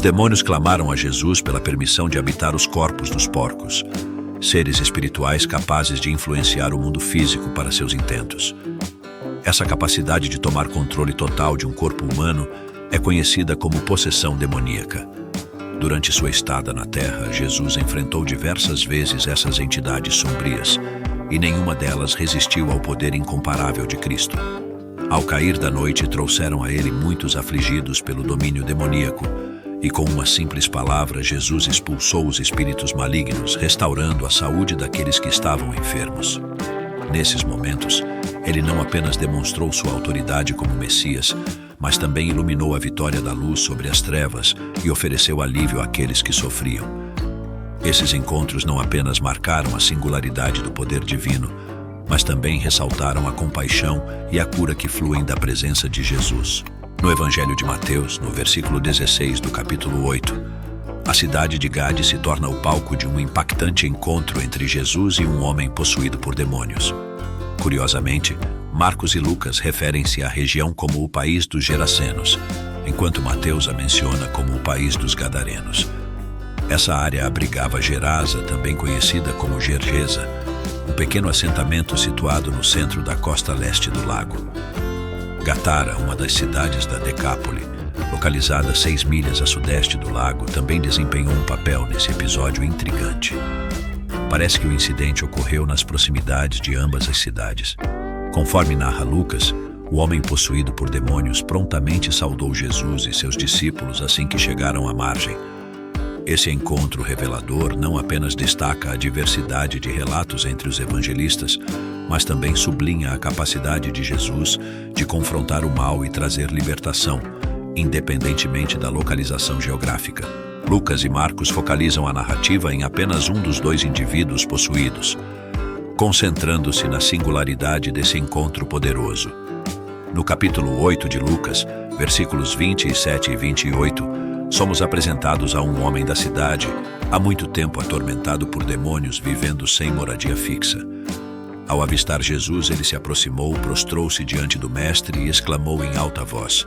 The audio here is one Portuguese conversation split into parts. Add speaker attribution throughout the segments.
Speaker 1: demônios clamaram a Jesus pela permissão de habitar os corpos dos porcos, seres espirituais capazes de influenciar o mundo físico para seus intentos. Essa capacidade de tomar controle total de um corpo humano é conhecida como possessão demoníaca. Durante sua estada na Terra, Jesus enfrentou diversas vezes essas entidades sombrias, e nenhuma delas resistiu ao poder incomparável de Cristo. Ao cair da noite, trouxeram a ele muitos afligidos pelo domínio demoníaco, e com uma simples palavra, Jesus expulsou os espíritos malignos, restaurando a saúde daqueles que estavam enfermos. Nesses momentos, ele não apenas demonstrou sua autoridade como Messias, mas também iluminou a vitória da luz sobre as trevas e ofereceu alívio àqueles que sofriam. Esses encontros não apenas marcaram a singularidade do poder divino, mas também ressaltaram a compaixão e a cura que fluem da presença de Jesus. No Evangelho de Mateus, no versículo 16 do capítulo 8, a cidade de Gade se torna o palco de um impactante encontro entre Jesus e um homem possuído por demônios. Curiosamente, Marcos e Lucas referem-se à região como o país dos Gerasenos, enquanto Mateus a menciona como o país dos Gadarenos. Essa área abrigava Gerasa, também conhecida como Gergesa, um pequeno assentamento situado no centro da costa leste do lago. Gatara, uma das cidades da Decápole, localizada 6 milhas a sudeste do lago, também desempenhou um papel nesse episódio intrigante. Parece que o incidente ocorreu nas proximidades de ambas as cidades. Conforme narra Lucas, o homem possuído por demônios prontamente saudou Jesus e seus discípulos assim que chegaram à margem. Esse encontro revelador não apenas destaca a diversidade de relatos entre os evangelistas, mas também sublinha a capacidade de Jesus de confrontar o mal e trazer libertação, independentemente da localização geográfica. Lucas e Marcos focalizam a narrativa em apenas um dos dois indivíduos possuídos, concentrando-se na singularidade desse encontro poderoso. No capítulo 8 de Lucas, versículos 27 e 28, somos apresentados a um homem da cidade, há muito tempo atormentado por demônios, vivendo sem moradia fixa. Ao avistar Jesus, ele se aproximou, prostrou-se diante do mestre e exclamou em alta voz: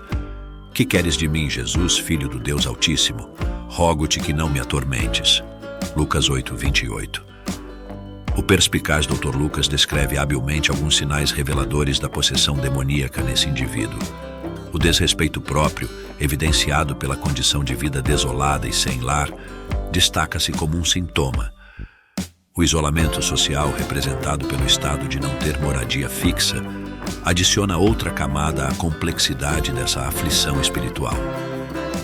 Speaker 1: "Que queres de mim, Jesus, filho do Deus Altíssimo? Rogo-te que não me atormentes." Lucas 8, 28. O perspicaz Dr. Lucas descreve habilmente alguns sinais reveladores da possessão demoníaca nesse indivíduo. O desrespeito próprio, evidenciado pela condição de vida desolada e sem lar, destaca-se como um sintoma. O isolamento social, representado pelo estado de não ter moradia fixa, adiciona outra camada à complexidade dessa aflição espiritual.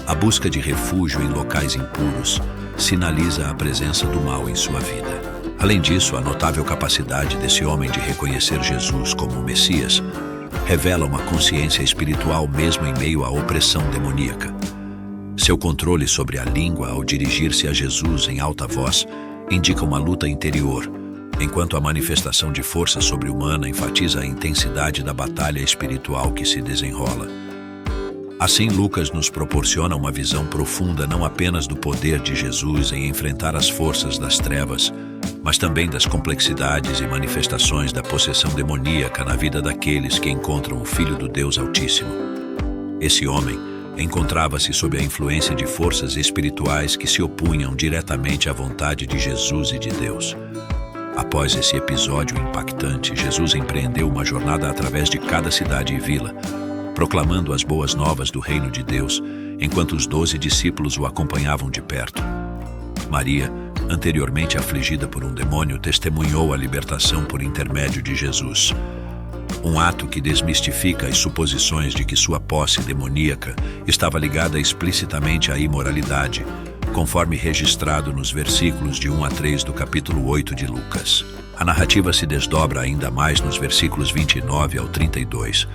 Speaker 1: A busca de refúgio em locais impuros sinaliza a presença do mal em sua vida. Além disso, a notável capacidade desse homem de reconhecer Jesus como o Messias revela uma consciência espiritual mesmo em meio à opressão demoníaca. Seu controle sobre a língua ao dirigir-se a Jesus em alta voz indica uma luta interior, enquanto a manifestação de força sobre-humana enfatiza a intensidade da batalha espiritual que se desenrola. Assim, Lucas nos proporciona uma visão profunda não apenas do poder de Jesus em enfrentar as forças das trevas, mas também das complexidades e manifestações da possessão demoníaca na vida daqueles que encontram o Filho do Deus Altíssimo. Esse homem encontrava-se sob a influência de forças espirituais que se opunham diretamente à vontade de Jesus e de Deus. Após esse episódio impactante, Jesus empreendeu uma jornada através de cada cidade e vila, proclamando as boas novas do reino de Deus, enquanto os 12 discípulos o acompanhavam de perto. Maria, anteriormente afligida por um demônio, testemunhou a libertação por intermédio de Jesus. Um ato que desmistifica as suposições de que sua posse demoníaca estava ligada explicitamente à imoralidade, conforme registrado nos versículos de 1 a 3 do capítulo 8 de Lucas. A narrativa se desdobra ainda mais nos versículos 29 ao 32,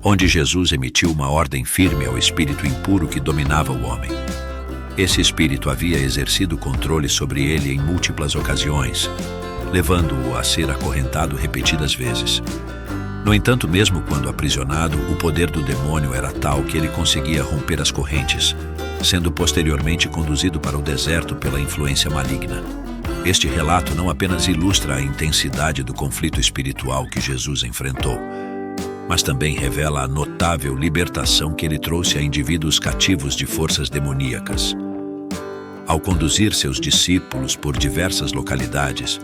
Speaker 1: onde Jesus emitiu uma ordem firme ao espírito impuro que dominava o homem. Esse espírito havia exercido controle sobre ele em múltiplas ocasiões, levando-o a ser acorrentado repetidas vezes. No entanto, mesmo quando aprisionado, o poder do demônio era tal que ele conseguia romper as correntes, sendo posteriormente conduzido para o deserto pela influência maligna. Este relato não apenas ilustra a intensidade do conflito espiritual que Jesus enfrentou, mas também revela a notável libertação que ele trouxe a indivíduos cativos de forças demoníacas. Ao conduzir seus discípulos por diversas localidades,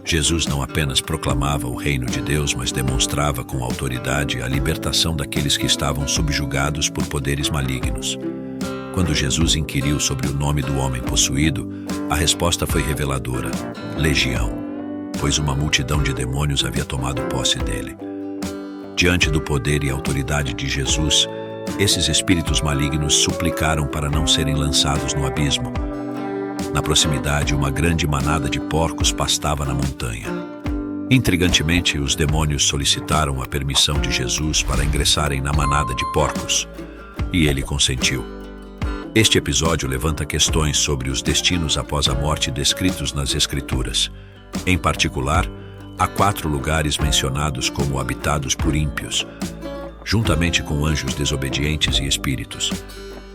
Speaker 1: Jesus não apenas proclamava o reino de Deus, mas demonstrava com autoridade a libertação daqueles que estavam subjugados por poderes malignos. Quando Jesus inquiriu sobre o nome do homem possuído, a resposta foi reveladora: Legião, pois uma multidão de demônios havia tomado posse dele. Diante do poder e autoridade de Jesus, esses espíritos malignos suplicaram para não serem lançados no abismo. Na proximidade, uma grande manada de porcos pastava na montanha. Intrigantemente, os demônios solicitaram a permissão de Jesus para ingressarem na manada de porcos, e ele consentiu. Este episódio levanta questões sobre os destinos após a morte descritos nas Escrituras. Em particular, há 4 lugares mencionados como habitados por ímpios, juntamente com anjos desobedientes e espíritos.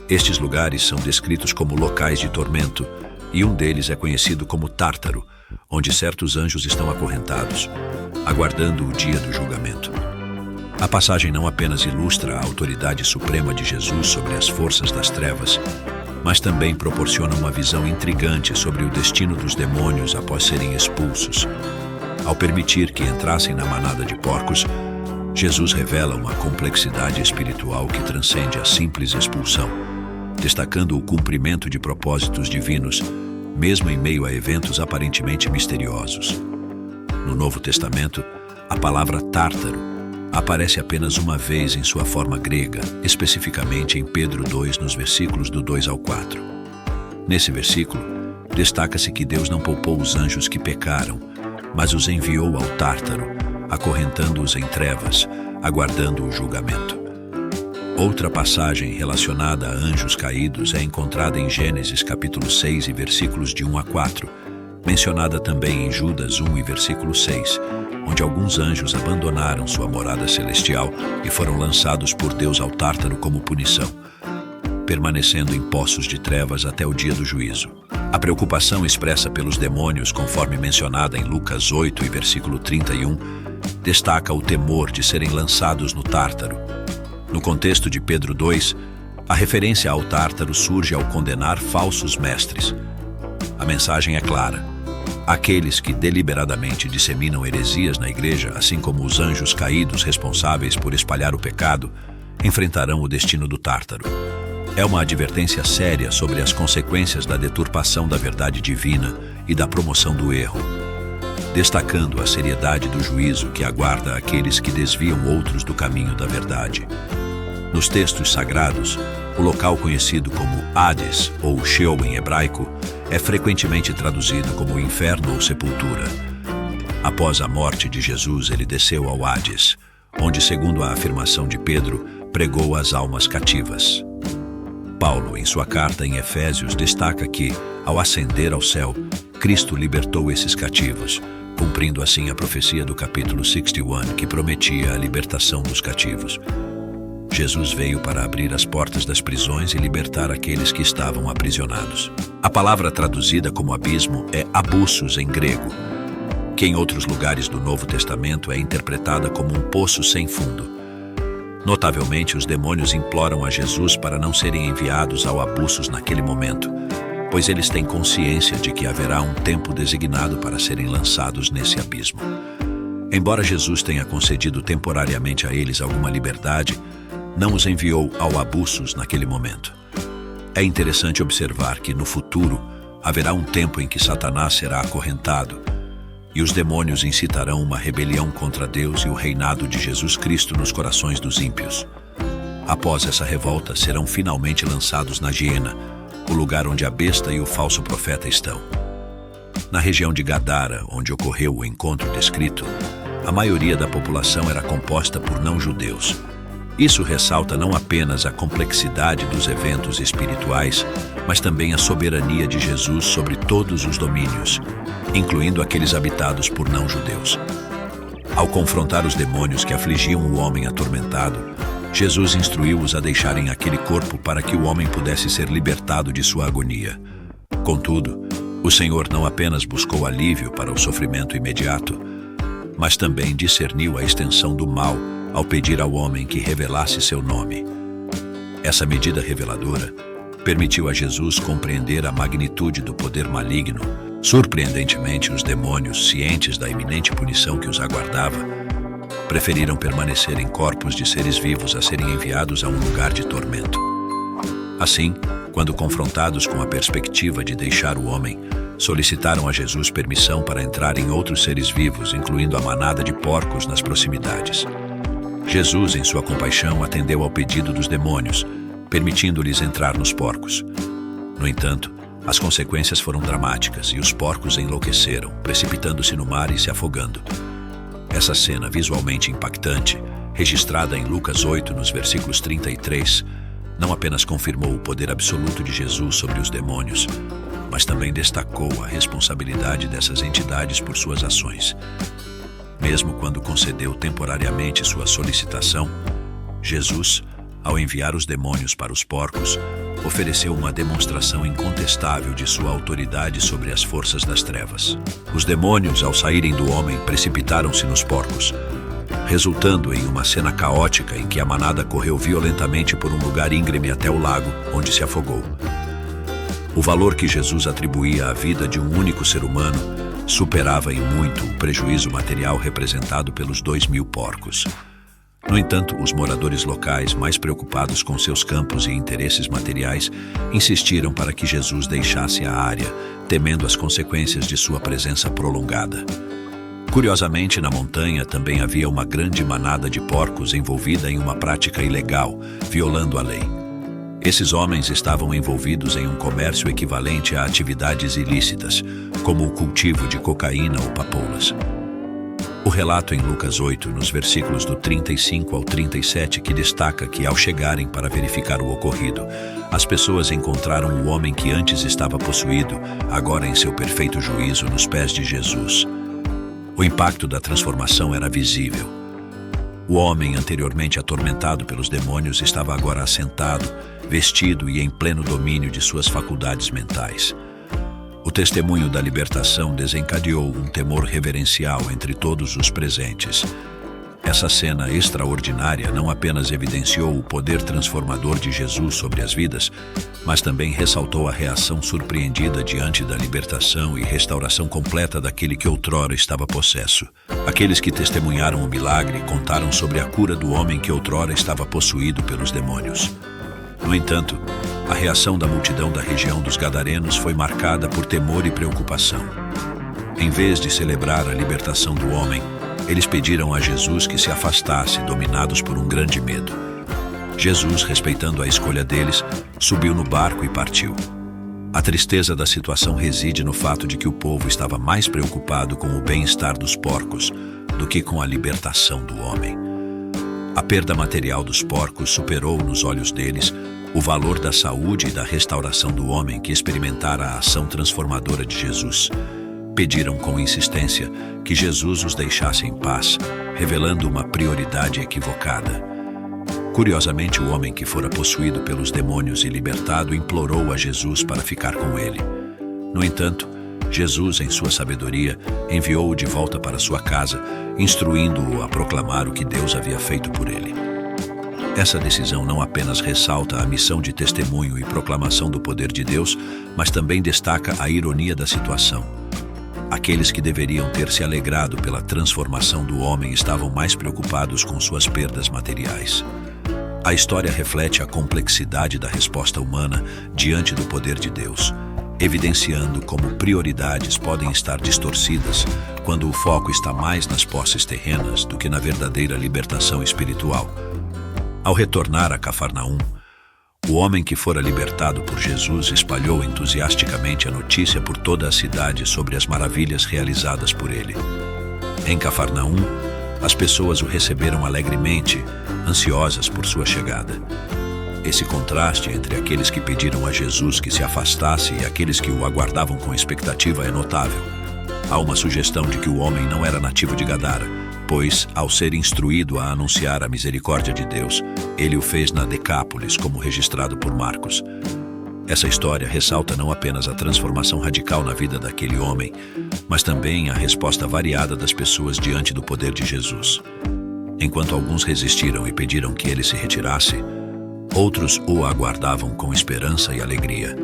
Speaker 1: Estes lugares são descritos como locais de tormento, e um deles é conhecido como Tártaro, onde certos anjos estão acorrentados, aguardando o dia do julgamento. A passagem não apenas ilustra a autoridade suprema de Jesus sobre as forças das trevas, mas também proporciona uma visão intrigante sobre o destino dos demônios após serem expulsos. Ao permitir que entrassem na manada de porcos, Jesus revela uma complexidade espiritual que transcende a simples expulsão, destacando o cumprimento de propósitos divinos, mesmo em meio a eventos aparentemente misteriosos. No Novo Testamento, a palavra Tártaro aparece apenas uma vez em sua forma grega, especificamente em Pedro 2, nos versículos do 2 ao 4. Nesse versículo, destaca-se que Deus não poupou os anjos que pecaram, mas os enviou ao Tártaro, acorrentando-os em trevas, aguardando o julgamento. Outra passagem relacionada a anjos caídos é encontrada em Gênesis capítulo 6 e versículos de 1 a 4, mencionada também em Judas 1 e versículo 6, onde alguns anjos abandonaram sua morada celestial e foram lançados por Deus ao Tártaro como punição, permanecendo em poços de trevas até o dia do juízo. A preocupação expressa pelos demônios, conforme mencionada em Lucas 8 e versículo 31, destaca o temor de serem lançados no Tártaro. No contexto de Pedro 2, a referência ao Tártaro surge ao condenar falsos mestres. A mensagem é clara: aqueles que deliberadamente disseminam heresias na igreja, assim como os anjos caídos responsáveis por espalhar o pecado, enfrentarão o destino do Tártaro. É uma advertência séria sobre as consequências da deturpação da verdade divina e da promoção do erro, destacando a seriedade do juízo que aguarda aqueles que desviam outros do caminho da verdade. Nos textos sagrados, o local conhecido como Hades, ou Sheol em hebraico, é frequentemente traduzido como inferno ou sepultura. Após a morte de Jesus, ele desceu ao Hades, onde, segundo a afirmação de Pedro, pregou às almas cativas. Paulo, em sua carta em Efésios, destaca que, ao ascender ao céu, Cristo libertou esses cativos, cumprindo assim a profecia do capítulo 61, que prometia a libertação dos cativos. Jesus veio para abrir as portas das prisões e libertar aqueles que estavam aprisionados. A palavra traduzida como abismo é abussos em grego, que em outros lugares do Novo Testamento é interpretada como um poço sem fundo. Notavelmente, os demônios imploram a Jesus para não serem enviados ao abussos naquele momento, pois eles têm consciência de que haverá um tempo designado para serem lançados nesse abismo. Embora Jesus tenha concedido temporariamente a eles alguma liberdade, não os enviou ao abussos naquele momento. É interessante observar que, no futuro, haverá um tempo em que Satanás será acorrentado e os demônios incitarão uma rebelião contra Deus e o reinado de Jesus Cristo nos corações dos ímpios. Após essa revolta, serão finalmente lançados na Giena, o lugar onde a besta e o falso profeta estão. Na região de Gadara, onde ocorreu o encontro descrito, a maioria da população era composta por não-judeus. Isso ressalta não apenas a complexidade dos eventos espirituais, mas também a soberania de Jesus sobre todos os domínios, incluindo aqueles habitados por não-judeus. Ao confrontar os demônios que afligiam o homem atormentado, Jesus instruiu-os a deixarem aquele corpo para que o homem pudesse ser libertado de sua agonia. Contudo, o Senhor não apenas buscou alívio para o sofrimento imediato, mas também discerniu a extensão do mal ao pedir ao homem que revelasse seu nome. Essa medida reveladora permitiu a Jesus compreender a magnitude do poder maligno. Surpreendentemente, os demônios, cientes da iminente punição que os aguardava, preferiram permanecer em corpos de seres vivos a serem enviados a um lugar de tormento. Assim, quando confrontados com a perspectiva de deixar o homem, solicitaram a Jesus permissão para entrar em outros seres vivos, incluindo a manada de porcos nas proximidades. Jesus, em sua compaixão, atendeu ao pedido dos demônios, permitindo-lhes entrar nos porcos. No entanto, as consequências foram dramáticas e os porcos enlouqueceram, precipitando-se no mar e se afogando. Essa cena visualmente impactante, registrada em Lucas 8, nos versículos 33, não apenas confirmou o poder absoluto de Jesus sobre os demônios, mas também destacou a responsabilidade dessas entidades por suas ações. Mesmo quando concedeu temporariamente sua solicitação, Jesus, ao enviar os demônios para os porcos, ofereceu uma demonstração incontestável de sua autoridade sobre as forças das trevas. Os demônios, ao saírem do homem, precipitaram-se nos porcos, resultando em uma cena caótica em que a manada correu violentamente por um lugar íngreme até o lago, onde se afogou. O valor que Jesus atribuía à vida de um único ser humano superava em muito o prejuízo material representado pelos 2.000 porcos. No entanto, os moradores locais, mais preocupados com seus campos e interesses materiais, insistiram para que Jesus deixasse a área, temendo as consequências de sua presença prolongada. Curiosamente, na montanha também havia uma grande manada de porcos envolvida em uma prática ilegal, violando a lei. Esses homens estavam envolvidos em um comércio equivalente a atividades ilícitas, como o cultivo de cocaína ou papoulas. O relato em Lucas 8, nos versículos do 35 ao 37, que destaca que, ao chegarem para verificar o ocorrido, as pessoas encontraram o homem que antes estava possuído, agora em seu perfeito juízo, nos pés de Jesus. O impacto da transformação era visível. O homem, anteriormente atormentado pelos demônios, estava agora assentado, vestido e em pleno domínio de suas faculdades mentais. O testemunho da libertação desencadeou um temor reverencial entre todos os presentes. Essa cena extraordinária não apenas evidenciou o poder transformador de Jesus sobre as vidas, mas também ressaltou a reação surpreendida diante da libertação e restauração completa daquele que outrora estava possesso. Aqueles que testemunharam o milagre contaram sobre a cura do homem que outrora estava possuído pelos demônios. No entanto, a reação da multidão da região dos Gadarenos foi marcada por temor e preocupação. Em vez de celebrar a libertação do homem, eles pediram a Jesus que se afastasse, dominados por um grande medo. Jesus, respeitando a escolha deles, subiu no barco e partiu. A tristeza da situação reside no fato de que o povo estava mais preocupado com o bem-estar dos porcos do que com a libertação do homem. A perda material dos porcos superou, nos olhos deles, o valor da saúde e da restauração do homem que experimentara a ação transformadora de Jesus. Pediram com insistência que Jesus os deixasse em paz, revelando uma prioridade equivocada. Curiosamente, o homem que fora possuído pelos demônios e libertado implorou a Jesus para ficar com ele. No entanto, Jesus, em sua sabedoria, enviou-o de volta para sua casa, instruindo-o a proclamar o que Deus havia feito por ele. Essa decisão não apenas ressalta a missão de testemunho e proclamação do poder de Deus, mas também destaca a ironia da situação. Aqueles que deveriam ter se alegrado pela transformação do homem estavam mais preocupados com suas perdas materiais. A história reflete a complexidade da resposta humana diante do poder de Deus, evidenciando como prioridades podem estar distorcidas quando o foco está mais nas posses terrenas do que na verdadeira libertação espiritual. Ao retornar a Cafarnaum, o homem que fora libertado por Jesus espalhou entusiasticamente a notícia por toda a cidade sobre as maravilhas realizadas por ele. Em Cafarnaum, as pessoas o receberam alegremente, ansiosas por sua chegada. Esse contraste entre aqueles que pediram a Jesus que se afastasse e aqueles que o aguardavam com expectativa é notável. Há uma sugestão de que o homem não era nativo de Gadara, pois, ao ser instruído a anunciar a misericórdia de Deus, ele o fez na Decápolis, como registrado por Marcos. Essa história ressalta não apenas a transformação radical na vida daquele homem, mas também a resposta variada das pessoas diante do poder de Jesus. Enquanto alguns resistiram e pediram que ele se retirasse, outros o aguardavam com esperança e alegria.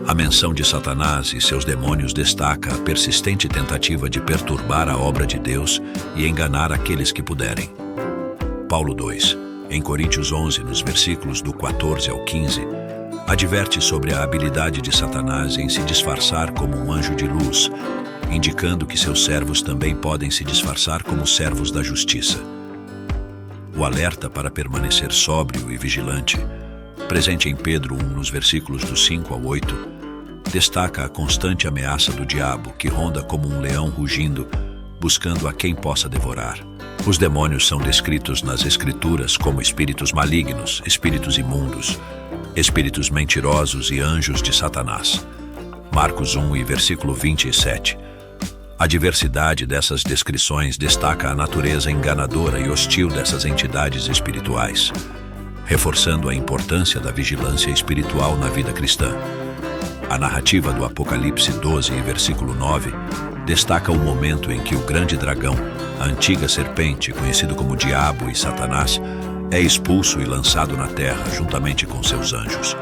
Speaker 1: A menção de Satanás e seus demônios destaca a persistente tentativa de perturbar a obra de Deus e enganar aqueles que puderem. Paulo 2, em Coríntios 11, nos versículos do 14 ao 15, adverte sobre a habilidade de Satanás em se disfarçar como um anjo de luz, indicando que seus servos também podem se disfarçar como servos da justiça. O alerta para permanecer sóbrio e vigilante, presente em Pedro 1, nos versículos do 5 ao 8, destaca a constante ameaça do diabo que ronda como um leão rugindo, buscando a quem possa devorar. Os demônios são descritos nas Escrituras como espíritos malignos, espíritos imundos, espíritos mentirosos e anjos de Satanás. Marcos 1 e versículo 27. A diversidade dessas descrições destaca a natureza enganadora e hostil dessas entidades espirituais, reforçando a importância da vigilância espiritual na vida cristã. A narrativa do Apocalipse 12 e versículo 9 destaca o momento em que o grande dragão, a antiga serpente, conhecido como Diabo e Satanás, é expulso e lançado na terra juntamente com seus anjos.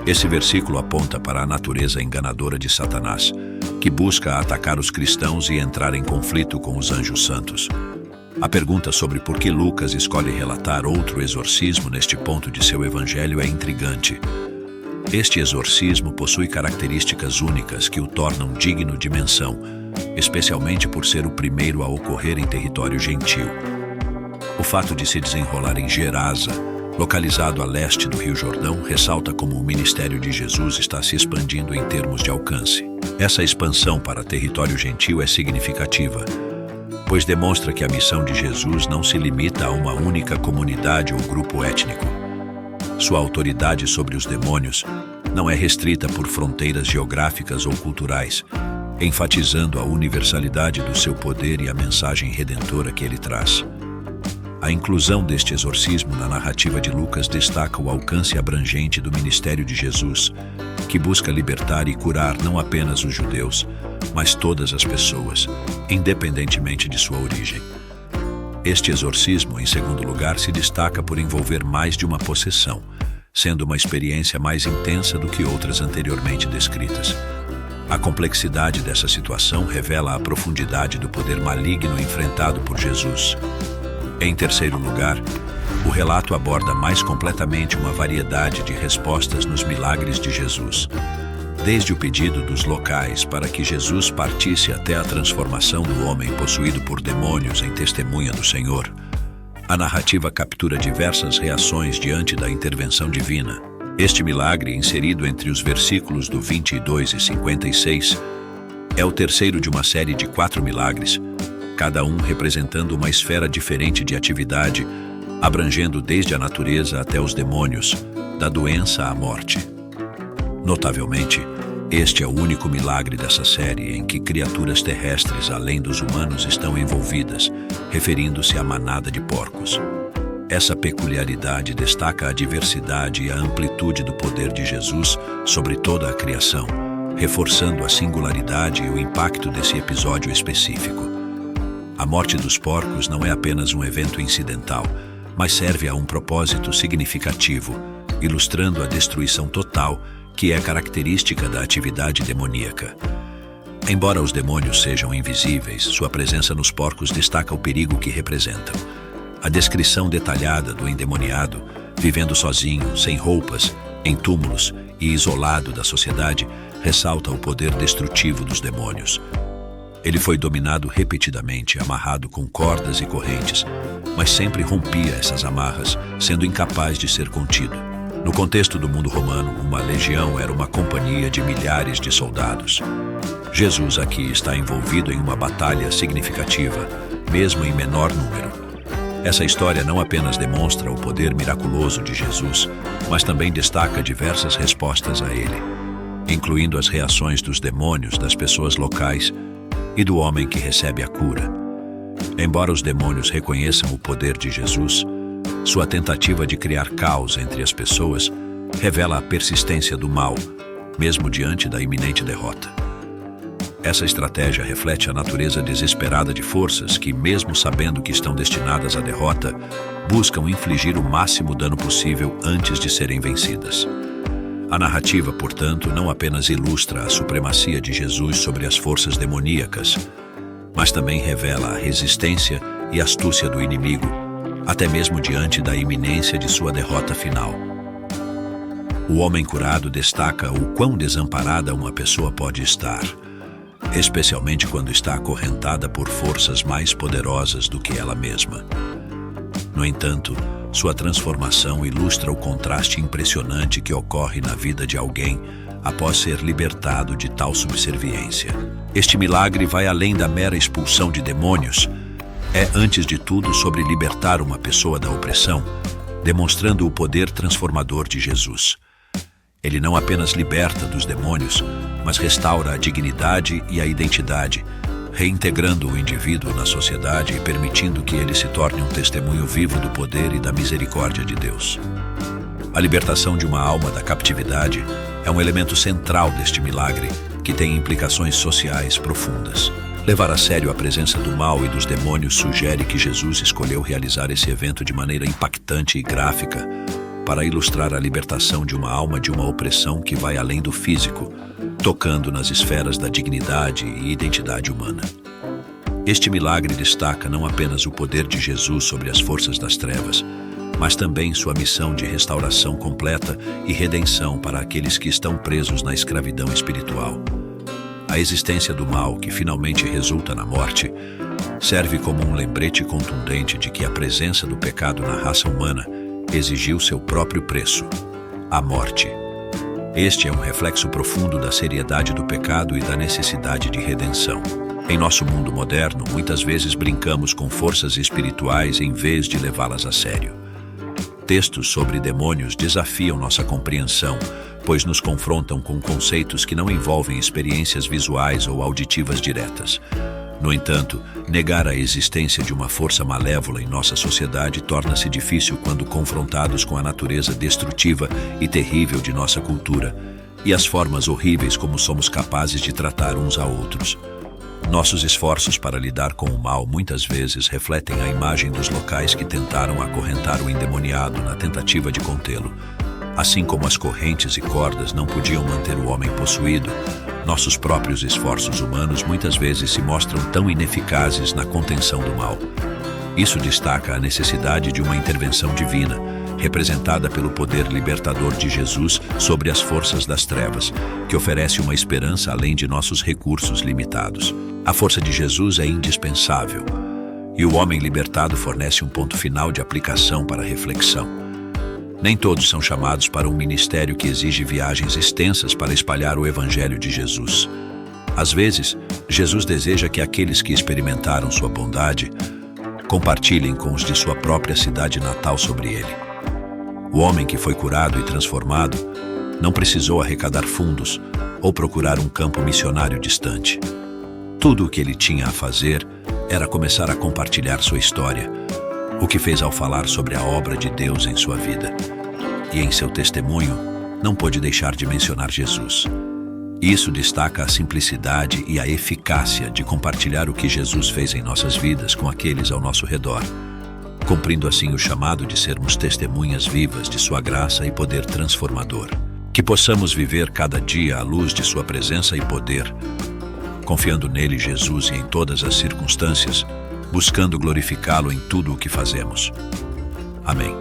Speaker 1: Esse versículo aponta para a natureza enganadora de Satanás, que busca atacar os cristãos e entrar em conflito com os anjos santos. A pergunta sobre por que Lucas escolhe relatar outro exorcismo neste ponto de seu evangelho é intrigante. Este exorcismo possui características únicas que o tornam digno de menção, especialmente por ser o primeiro a ocorrer em território gentil. O fato de se desenrolar em Gerasa, localizado a leste do Rio Jordão, ressalta como o ministério de Jesus está se expandindo em termos de alcance. Essa expansão para território gentil é significativa, pois demonstra que a missão de Jesus não se limita a uma única comunidade ou grupo étnico. Sua autoridade sobre os demônios não é restrita por fronteiras geográficas ou culturais, enfatizando a universalidade do seu poder e a mensagem redentora que ele traz. A inclusão deste exorcismo na narrativa de Lucas destaca o alcance abrangente do ministério de Jesus, que busca libertar e curar não apenas os judeus, mas todas as pessoas, independentemente de sua origem. Este exorcismo, em segundo lugar, se destaca por envolver mais de uma possessão, sendo uma experiência mais intensa do que outras anteriormente descritas. A complexidade dessa situação revela a profundidade do poder maligno enfrentado por Jesus. Em terceiro lugar, o relato aborda mais completamente uma variedade de respostas nos milagres de Jesus, desde o pedido dos locais para que Jesus partisse até a transformação do homem possuído por demônios em testemunha do Senhor. A narrativa captura diversas reações diante da intervenção divina. Este milagre, inserido entre os versículos do 22 e 56, é o terceiro de uma série de 4 milagres, cada um representando uma esfera diferente de atividade, abrangendo desde a natureza até os demônios, da doença à morte. Notavelmente, este é o único milagre dessa série em que criaturas terrestres além dos humanos estão envolvidas, referindo-se à manada de porcos. Essa peculiaridade destaca a diversidade e a amplitude do poder de Jesus sobre toda a criação, reforçando a singularidade e o impacto desse episódio específico. A morte dos porcos não é apenas um evento incidental, mas serve a um propósito significativo, ilustrando a destruição total que é característica da atividade demoníaca. Embora os demônios sejam invisíveis, sua presença nos porcos destaca o perigo que representam. A descrição detalhada do endemoniado, vivendo sozinho, sem roupas, em túmulos e isolado da sociedade, ressalta o poder destrutivo dos demônios. Ele foi dominado repetidamente, amarrado com cordas e correntes, mas sempre rompia essas amarras, sendo incapaz de ser contido. No contexto do mundo romano, uma legião era uma companhia de milhares de soldados. Jesus aqui está envolvido em uma batalha significativa, mesmo em menor número. Essa história não apenas demonstra o poder miraculoso de Jesus, mas também destaca diversas respostas a ele, incluindo as reações dos demônios, das pessoas locais e do homem que recebe a cura. Embora os demônios reconheçam o poder de Jesus, sua tentativa de criar caos entre as pessoas revela a persistência do mal, mesmo diante da iminente derrota. Essa estratégia reflete a natureza desesperada de forças que, mesmo sabendo que estão destinadas à derrota, buscam infligir o máximo dano possível antes de serem vencidas. A narrativa, portanto, não apenas ilustra a supremacia de Jesus sobre as forças demoníacas, mas também revela a resistência e astúcia do inimigo, até mesmo diante da iminência de sua derrota final. O homem curado destaca o quão desamparada uma pessoa pode estar, especialmente quando está acorrentada por forças mais poderosas do que ela mesma. No entanto, sua transformação ilustra o contraste impressionante que ocorre na vida de alguém após ser libertado de tal subserviência. Este milagre vai além da mera expulsão de demônios. É, antes de tudo, sobre libertar uma pessoa da opressão, demonstrando o poder transformador de Jesus. Ele não apenas liberta dos demônios, mas restaura a dignidade e a identidade, reintegrando o indivíduo na sociedade e permitindo que ele se torne um testemunho vivo do poder e da misericórdia de Deus. A libertação de uma alma da captividade é um elemento central deste milagre, que tem implicações sociais profundas. Levar a sério a presença do mal e dos demônios sugere que Jesus escolheu realizar esse evento de maneira impactante e gráfica, para ilustrar a libertação de uma alma de uma opressão que vai além do físico, tocando nas esferas da dignidade e identidade humana. Este milagre destaca não apenas o poder de Jesus sobre as forças das trevas, mas também sua missão de restauração completa e redenção para aqueles que estão presos na escravidão espiritual. A existência do mal, que finalmente resulta na morte, serve como um lembrete contundente de que a presença do pecado na raça humana exigiu seu próprio preço, a morte. Este é um reflexo profundo da seriedade do pecado e da necessidade de redenção. Em nosso mundo moderno, muitas vezes brincamos com forças espirituais em vez de levá-las a sério. Textos sobre demônios desafiam nossa compreensão, pois nos confrontam com conceitos que não envolvem experiências visuais ou auditivas diretas. No entanto, negar a existência de uma força malévola em nossa sociedade torna-se difícil quando confrontados com a natureza destrutiva e terrível de nossa cultura e as formas horríveis como somos capazes de tratar uns a outros. Nossos esforços para lidar com o mal muitas vezes refletem a imagem dos locais que tentaram acorrentar o endemoniado na tentativa de contê-lo. Assim como as correntes e cordas não podiam manter o homem possuído, nossos próprios esforços humanos muitas vezes se mostram tão ineficazes na contenção do mal. Isso destaca a necessidade de uma intervenção divina, representada pelo poder libertador de Jesus sobre as forças das trevas, que oferece uma esperança além de nossos recursos limitados. A força de Jesus é indispensável, e o homem libertado fornece um ponto final de aplicação para a reflexão. Nem todos são chamados para um ministério que exige viagens extensas para espalhar o Evangelho de Jesus. Às vezes, Jesus deseja que aqueles que experimentaram sua bondade compartilhem com os de sua própria cidade natal sobre ele. O homem que foi curado e transformado não precisou arrecadar fundos ou procurar um campo missionário distante. Tudo o que ele tinha a fazer era começar a compartilhar sua história, o que fez ao falar sobre a obra de Deus em sua vida. E em seu testemunho, não pôde deixar de mencionar Jesus. Isso destaca a simplicidade e a eficácia de compartilhar o que Jesus fez em nossas vidas com aqueles ao nosso redor, cumprindo assim o chamado de sermos testemunhas vivas de sua graça e poder transformador. Que possamos viver cada dia à luz de sua presença e poder, confiando nele, Jesus, e em todas as circunstâncias, buscando glorificá-lo em tudo o que fazemos. Amém.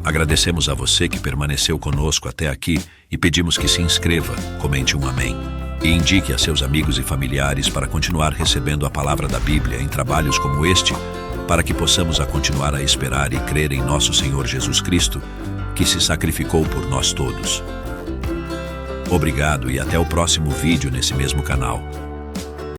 Speaker 1: Agradecemos a você que permaneceu conosco até aqui e pedimos que se inscreva, comente um amém e indique a seus amigos e familiares para continuar recebendo a palavra da Bíblia em trabalhos como este, para que possamos continuar a esperar e crer em nosso Senhor Jesus Cristo, que se sacrificou por nós todos. Obrigado e até o próximo vídeo nesse mesmo canal.